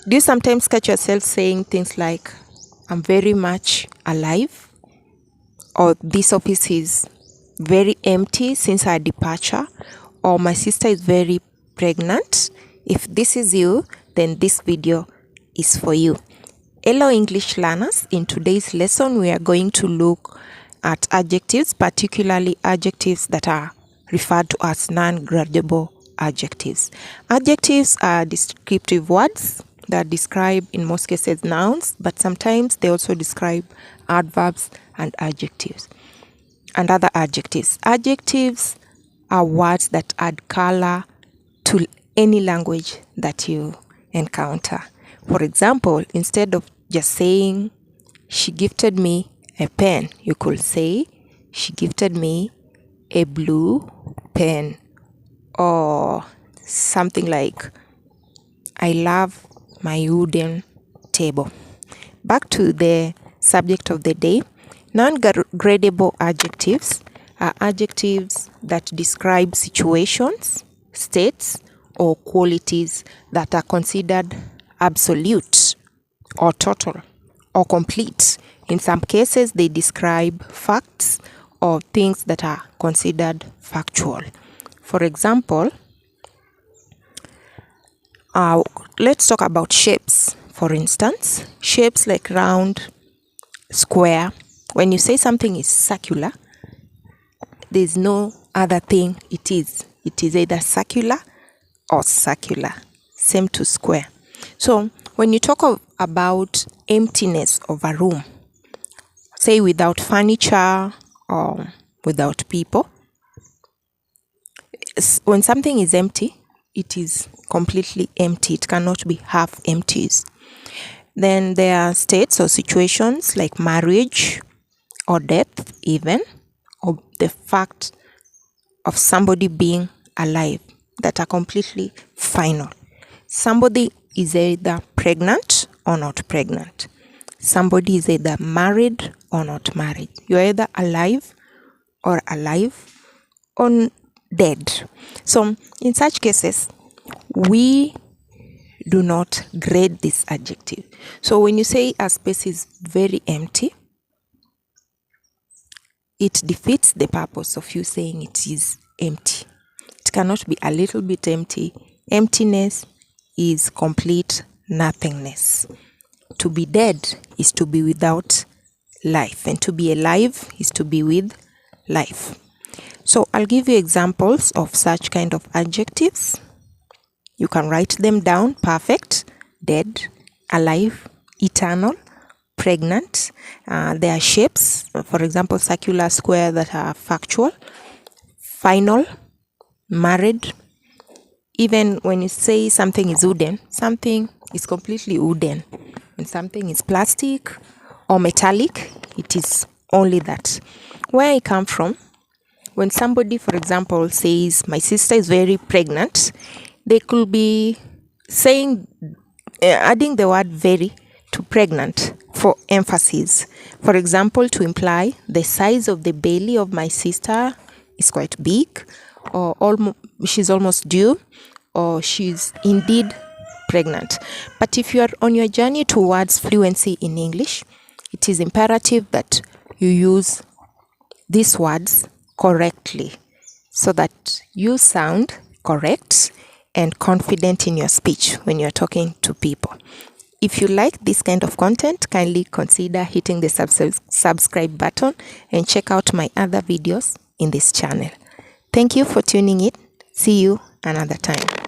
Do you sometimes catch yourself saying things like, I'm very much alive, or this office is very empty since our departure, or my sister is very pregnant? If this is you, then this video is for you. Hello English learners, in today's lesson we are going to look at adjectives, particularly adjectives that are referred to as non-gradable adjectives. Adjectives are descriptive words that describe, in most cases, nouns, but sometimes they also describe adverbs and adjectives and other adjectives. Adjectives are words that add color to any language that you encounter. For example, instead of just saying, she gifted me a pen, you could say, she gifted me a blue pen, or something like, I love my wooden table. Back to the subject of the day. Non-gradable adjectives are adjectives that describe situations, states, or qualities that are considered absolute or total or complete. In some cases, they describe facts or things that are considered factual. For example, let's talk about shapes. For instance, shapes like round, square. When you say something is circular, there's no other thing it is. It is either circular or circular. Same to square. So when you talk about emptiness of a room, say without furniture or without people, when something is empty, it is completely empty. It cannot be half empty. Then there are states or situations like marriage or death even, or the fact of somebody being alive that are completely final. Somebody is either pregnant or not pregnant. Somebody is either married or not married. You're either alive or dead. So in such cases, we do not grade this adjective. So when you say a space is very empty, it defeats the purpose of you saying it is empty. It cannot be a little bit empty. Emptiness is complete nothingness. To be dead is to be without life, and to be alive is to be with life. So I'll give you examples of such kind of adjectives. You can write them down: perfect, dead, alive, eternal, pregnant. There are shapes, for example, circular, square, that are factual, final, married. Even when you say something is wooden, something is completely wooden. When something is plastic or metallic, it is only that. Where I come from, when somebody, for example, says, my sister is very pregnant, they could be saying, adding the word very to pregnant for emphasis. For example, to imply the size of the belly of my sister is quite big, or she's almost due, or she's indeed pregnant. But if you are on your journey towards fluency in English, it is imperative that you use these words correctly so that you sound correct and confident in your speech when you're talking to people. If you like this kind of content, kindly consider hitting the subscribe button and check out my other videos in this channel. Thank you for tuning in. See you another time.